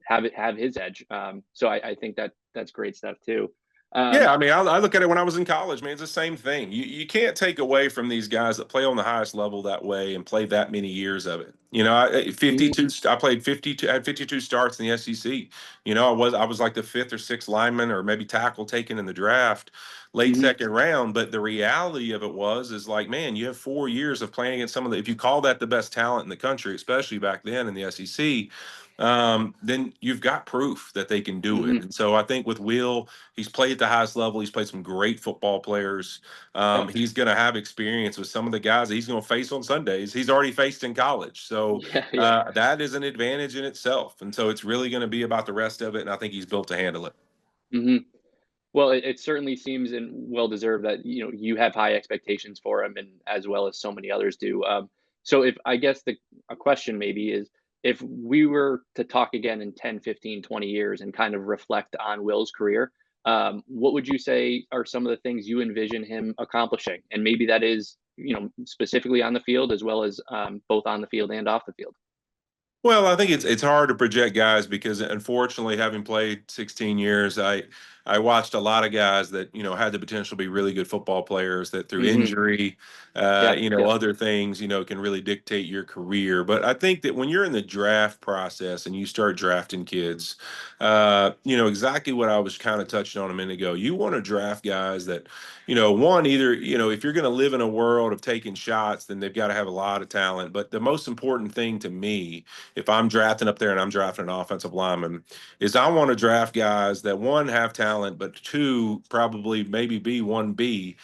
have his edge. So I think that's great stuff too. Yeah, I mean, I look at it when I was in college, man. It's the same thing. You can't take away from these guys that play on the highest level that way and play that many years of it. I played 52. I had 52 starts in the SEC. I was like the fifth or sixth lineman or maybe tackle taken in the draft, late second round. But the reality of it is like, man, you have 4 years of playing against some of the. If you call that the best talent in the country, especially back then in the SEC. Then you've got proof that they can do it. And so I think with Will, he's played at the highest level. He's played some great football players. He's going to have experience with some of the guys that he's going to face on Sundays. He's already faced in college. So that is an advantage in itself. And so it's really going to be about the rest of it. And I think he's built to handle it. Well, it certainly seems and well deserved that you have high expectations for him, and as well as so many others do. So if I guess a question maybe is, if we were to talk again in 10, 15, 20 years and kind of reflect on Will's career, what would you say are some of the things you envision him accomplishing? And maybe that is, specifically on the field as well as both on the field and off the field. Well, I think it's hard to project guys because unfortunately, having played 16 years, I watched a lot of guys that had the potential to be really good football players that through injury, other things, can really dictate your career. But I think that when you're in the draft process and you start drafting kids, exactly what I was kind of touching on a minute ago. You want to draft guys that, one, either, if you're going to live in a world of taking shots, then they've got to have a lot of talent. But the most important thing to me, if I'm drafting up there and I'm drafting an offensive lineman, is I want to draft guys that, one, have talent, but two, probably maybe B1B,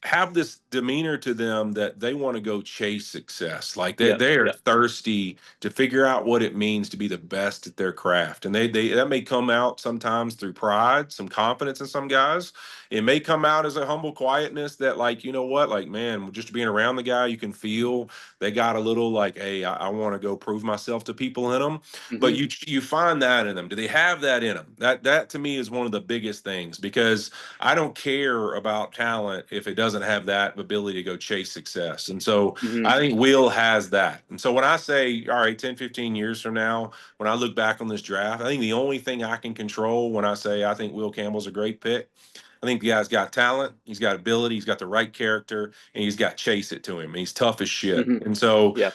have this demeanor to them that they want to go chase success. Like they are thirsty to figure out what it means to be the best at their craft. And they that may come out sometimes through pride, some confidence in some guys. It may come out as a humble quietness that, like, like, man, just being around the guy, you can feel they got a little like, hey, I want to go prove myself to people in them. But you find that in them. Do they have that in them? That to me is one of the biggest things, because I don't care about talent if it doesn't have that ability to go chase success. And so I think Will has that. And so when I say, all right, 10, 15 years from now, when I look back on this draft, I think the only thing I can control when I say I think Will Campbell's a great pick, I think the guy's got talent, he's got ability, he's got the right character, and he's got chase it to him. He's tough as shit. And so Yeah.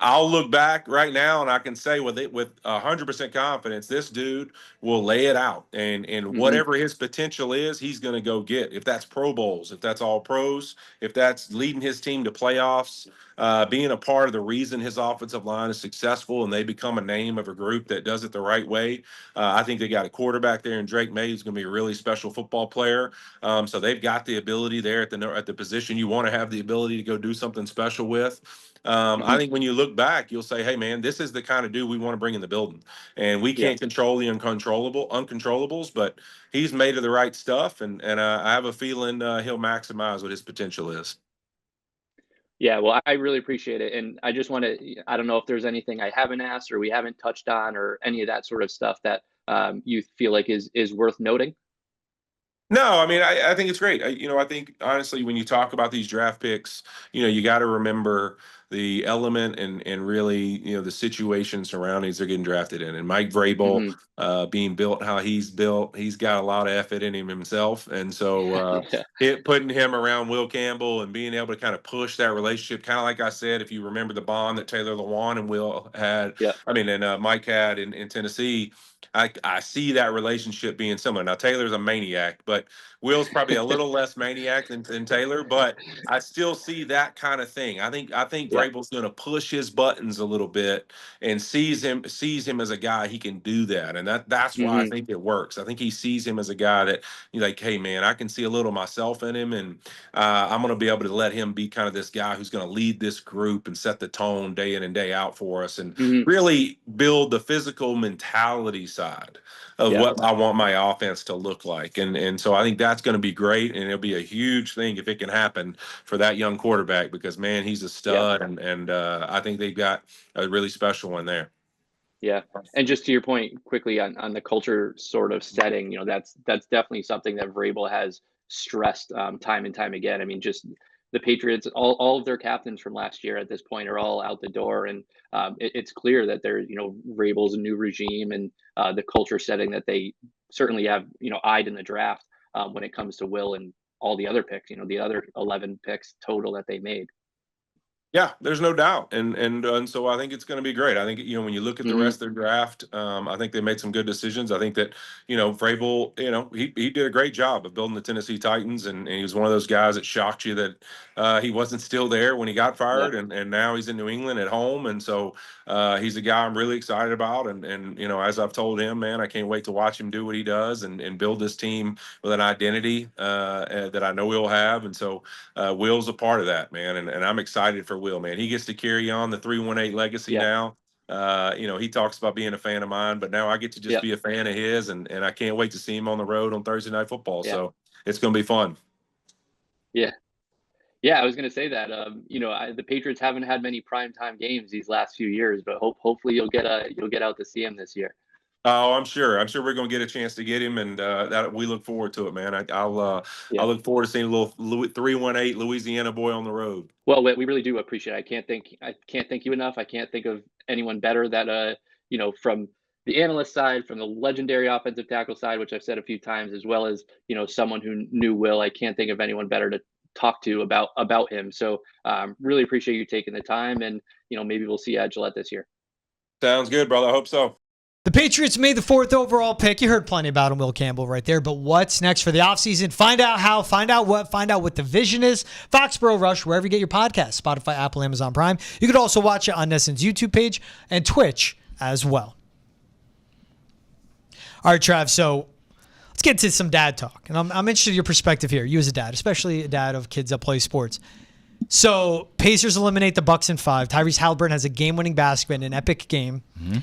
I'll look back right now and I can say with 100% confidence, this dude will lay it out, and whatever his potential is, he's going to go get. If that's Pro Bowls, if that's all pros, if that's leading his team to playoffs, being a part of the reason his offensive line is successful and they become a name of a group that does it the right way. I think they got a quarterback there in Drake May who's going to be a really special football player. So they've got the ability there at the position you want to have the ability to go do something special with. I think when you look back, you'll say, hey, man, this is the kind of dude we want to bring in the building. And we can't control the uncontrollables, but he's made of the right stuff. And I have a feeling he'll maximize what his potential is. Yeah, well, I really appreciate it. And I just want to, I don't know if there's anything I haven't asked or we haven't touched on or any of that sort of stuff that you feel like is worth noting. No, I mean, I think it's great. I think honestly, when you talk about these draft picks, you got to remember the element and really, the situation surroundings they're getting drafted in. And Mike Vrabel, being built how he's built, he's got a lot of effort in him himself. And so putting him around Will Campbell and being able to kind of push that relationship, kind of like I said, if you remember the bond that Taylor Lewan and Will had, and Mike had in Tennessee. I see that relationship being similar. Now, Taylor's a maniac, but Will's probably a little less maniac than Taylor, but I still see that kind of thing. I think Vrabel's going to push his buttons a little bit and sees him as a guy he can do that. And that's why I think it works. I think he sees him as a guy that you're like, hey, man, I can see a little myself in him, and I'm going to be able to let him be kind of this guy who's going to lead this group and set the tone day in and day out for us and really build the physical mentality side of what I want my offense to look like. And so I think that's going to be great, and it'll be a huge thing if it can happen for that young quarterback because, man, he's a stud, and I think they've got a really special one there. Yeah. And just to your point quickly on the culture sort of setting, that's definitely something that Vrabel has stressed time and time again. I mean, just the Patriots, all of their captains from last year at this point are all out the door. And it's clear that they're, Vrabel's a new regime and the culture setting that they certainly have, eyed in the draft when it comes to Will and all the other picks, the other 11 picks total that they made. Yeah, there's no doubt, and so I think it's going to be great. I think when you look at the rest of their draft, I think they made some good decisions. I think that Vrabel, he did a great job of building the Tennessee Titans, and he was one of those guys that shocked you that he wasn't still there when he got fired, and now he's in New England at home, and so he's a guy I'm really excited about, and as I've told him, man, I can't wait to watch him do what he does and build this team with an identity that I know he'll have, and so Will's a part of that, man, and I'm excited for Will, man. He gets to carry on the 318 legacy now. He talks about being a fan of mine, but now I get to just be a fan of his, and I can't wait to see him on the road on Thursday Night Football. So it's going to be fun. Yeah, I was going to say that. The Patriots haven't had many primetime games these last few years, but hopefully you'll get out to see him this year. Oh, I'm sure we're going to get a chance to get him, and that we look forward to it, man. I'll look forward to seeing a little 318 Louisiana boy on the road. Well, we really do appreciate it. I can't thank you enough. I can't think of anyone better that from the analyst side, from the legendary offensive tackle side, which I've said a few times, as well as someone who knew Will. I can't think of anyone better to talk to about him. So really appreciate you taking the time, and maybe we'll see you at Gillette this year. Sounds good, brother. I hope so. The Patriots made the 4th overall pick. You heard plenty about him, Will Campbell, right there. But what's next for the offseason? Find out how, find out what the vision is. Foxborough Rush, wherever you get your podcasts, Spotify, Apple, Amazon Prime. You could also watch it on Nesson's YouTube page and Twitch as well. All right, Trav, so let's get to some dad talk. And I'm interested in your perspective here. You as a dad, especially a dad of kids that play sports. So Pacers eliminate the Bucks in 5. Tyrese Halliburton has a game-winning basket in an epic game. Mm-hmm.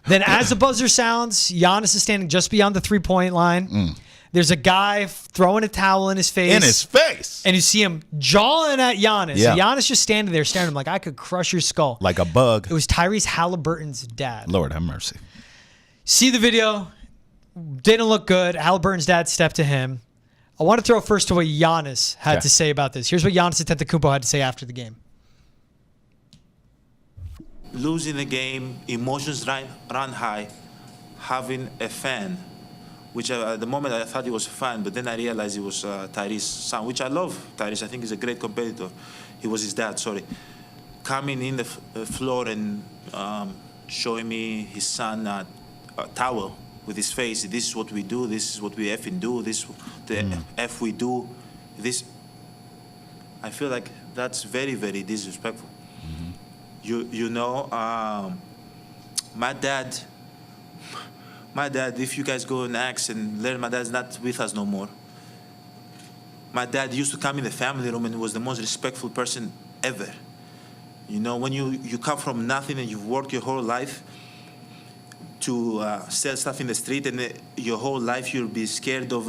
Then as the buzzer sounds, Giannis is standing just beyond the three-point line. There's a guy throwing a towel in his face. And you see him jawing at Giannis. Yeah. Giannis just standing there staring at him like, I could crush your skull. Like a bug. It was Tyrese Halliburton's dad. Lord have mercy. See the video. Didn't look good. Halliburton's dad stepped to him. I want to throw first to what Giannis had to say about this. Here's what Giannis Antetokounmpo had to say after the game. Losing a game, emotions run high. Having a fan which at the moment I thought he was fine, but then I realized he was Tyrese's son, which I love. Tyrese, I think he's a great competitor. He was his dad, sorry. Coming in the floor and showing me his son a towel with his face. This is what we do. This is what we effing do. This is the F we do. This. I feel like that's very, very disrespectful. You know, my dad, if you guys go and ask and learn, my dad's not with us no more. My dad used to come in the family room and was the most respectful person ever. You know, when you come from nothing and you've worked your whole life to sell stuff in the street, and your whole life you'll be scared of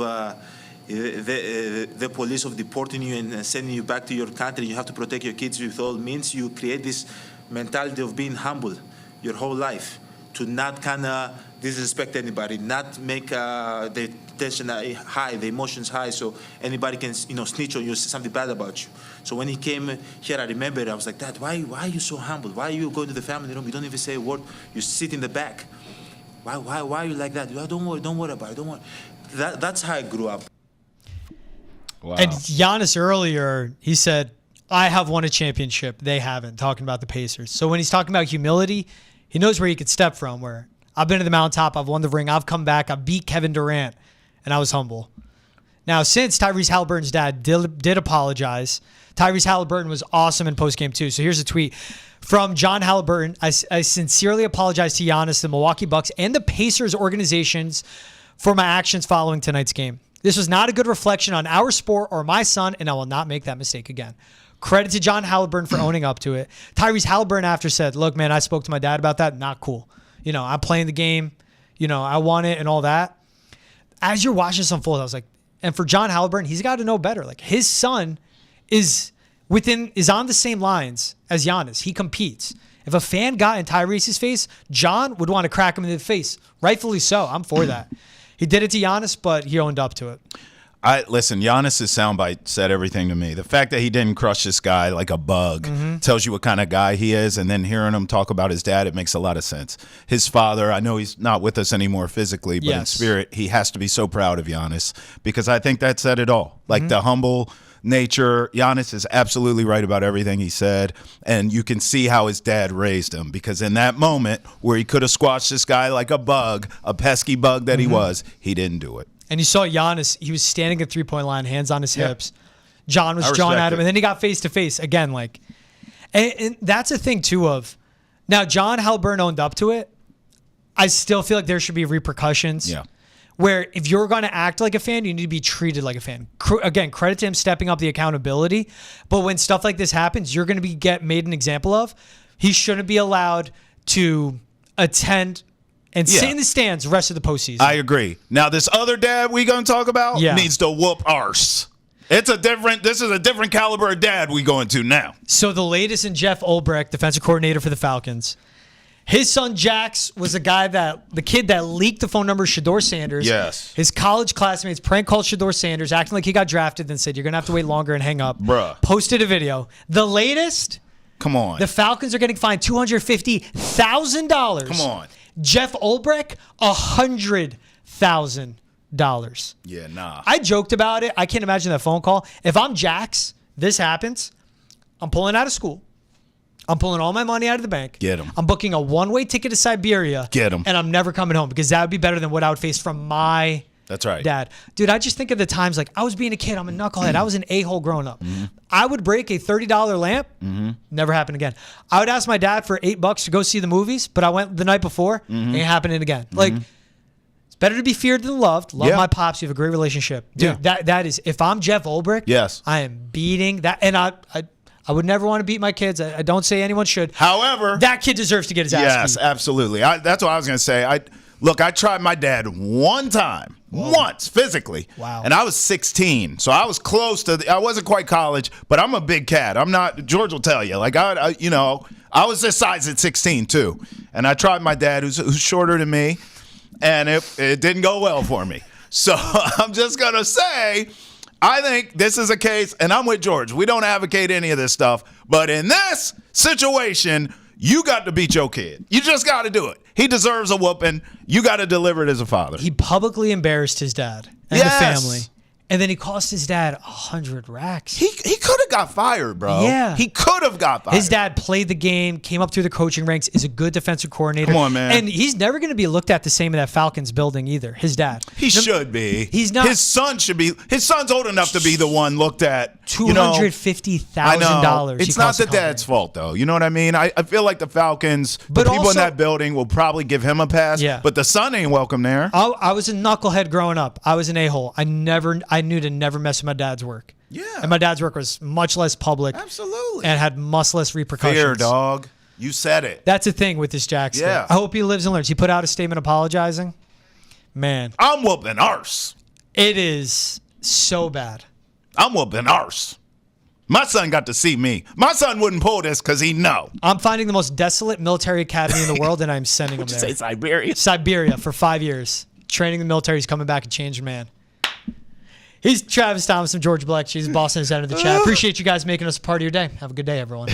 the police of deporting you and sending you back to your country. You have to protect your kids with all means. You create this mentality of being humble your whole life, to not kind of disrespect anybody, not make the tension high, the emotions high, so anybody can, snitch on you, say something bad about you. So when he came here, I remember I was like, Dad, why are you so humble? Why are you going to the family room? You don't even say a word. You sit in the back. Why are you like that? Don't worry about it. Don't worry. That's how I grew up. Wow. And Giannis earlier, he said, I have won a championship. They haven't, talking about the Pacers. So when he's talking about humility, he knows where he could step from, where I've been to the mountaintop, I've won the ring, I've come back, I beat Kevin Durant, and I was humble. Now, since Tyrese Halliburton's dad did apologize, Tyrese Halliburton was awesome in postgame too. So here's a tweet from John Halliburton. I sincerely apologize to Giannis, the Milwaukee Bucks, and the Pacers organizations for my actions following tonight's game. This was not a good reflection on our sport or my son, and I will not make that mistake again. Credit to John Halliburton for owning up to it. Tyrese Halliburton after said, look, man, I spoke to my dad about that. Not cool. I'm playing the game. I want it and all that. As you're watching this unfold, I was like, and for John Halliburton, he's got to know better. Like, his son is on the same lines as Giannis. He competes. If a fan got in Tyrese's face, John would want to crack him in the face. Rightfully so. I'm for that. He did it to Giannis, but he owned up to it. Listen, Giannis's soundbite said everything to me. The fact that he didn't crush this guy like a bug tells you what kind of guy he is. And then hearing him talk about his dad, it makes a lot of sense. His father, I know he's not with us anymore physically, but in spirit, he has to be so proud of Giannis, because I think that said it all. Like the humble nature. Giannis is absolutely right about everything he said. And you can see how his dad raised him, because in that moment where he could have squashed this guy like a bug, a pesky bug that he was, he didn't do it. And you saw Giannis, he was standing at three-point line, hands on his hips. John was jawing at him, and then he got face-to-face. Again, and that's a thing, too, of, now, John Halliburton owned up to it. I still feel like there should be repercussions. Yeah. Where if you're going to act like a fan, you need to be treated like a fan. Again, credit to him stepping up the accountability. But when stuff like this happens, you're going to get made an example of. He shouldn't be allowed to attend and sit in the stands the rest of the postseason. I agree. Now, this other dad we going to talk about needs to whoop arse. This is a different caliber of dad we going to now. So the latest in Jeff Ulbrich, defensive coordinator for the Falcons. His son Jax was the kid that leaked the phone number of Shedeur Sanders. Yes. His college classmates prank called Shedeur Sanders, acting like he got drafted, then said, you're going to have to wait longer and hang up. Bruh. Posted a video. The latest. Come on. The Falcons are getting fined $250,000. Come on. Jeff Ulbrich, $100,000. Yeah, nah. I joked about it. I can't imagine that phone call. If I'm Jax, this happens, I'm pulling out of school. I'm pulling all my money out of the bank. Get him. I'm booking a one-way ticket to Siberia. Get him. And I'm never coming home, because that would be better than what I would face from my That's right. dad. Dude, I just think of the times, like, I was being a kid. I'm a knucklehead. I was an a-hole growing up. I would break a $30 lamp. Never happened again. I would ask my dad for $8 to go see the movies, but I went the night before. Ain't happening again. Like, it's better to be feared than loved. Love my pops. You have a great relationship. Dude, that is, if I'm Jeff Ulbrich, I am beating that. And I would never want to beat my kids. I don't say anyone should. However, that kid deserves to get his ass beat. Yes, absolutely. That's what I was going to say. I tried my dad one time, once, physically. Wow. And I was 16, so I was close to I wasn't quite college, but I'm a big cat. I'm not, George will tell you. Like, I was this size at 16, too. And I tried my dad, who's shorter than me, and it didn't go well for me. So I'm just going to say, I think this is a case, and I'm with George. We don't advocate any of this stuff. But in this situation, You got to beat your kid. You just got to do it. He deserves a whooping. You got to deliver it as a father. He publicly embarrassed his dad and the family. And then he cost his dad 100 racks. He could have got fired, bro. Yeah. He could have got fired. His dad played the game, came up through the coaching ranks, is a good defensive coordinator. Come on, man. And he's never going to be looked at the same in that Falcons building either, his dad. He should be. He's not. His son should be. His son's old enough to be the one looked at. $250,000. I know. It's not the dad's fault, though. You know what I mean? I feel like the Falcons, the people in that building will probably give him a pass. Yeah. But the son ain't welcome there. I was a knucklehead growing up. I was an a-hole. I knew to never mess with my dad's work. Yeah. And my dad's work was much less public. Absolutely. And had much less repercussions. Fair, dog. You said it. That's the thing with this Jackson. Yeah. I hope he lives and learns. He put out a statement apologizing. Man. I'm whooping arse. It is so bad. I'm whooping arse. My son got to see me. My son wouldn't pull this because he know. I'm finding the most desolate military academy in the world, and I'm sending him there. Say Siberia? Siberia for 5 years. Training the military. He's coming back and changing man. He's Travis Thomas from Georgia Balekji. He's the boss and his end of the chat. Appreciate you guys making us a part of your day. Have a good day, everyone.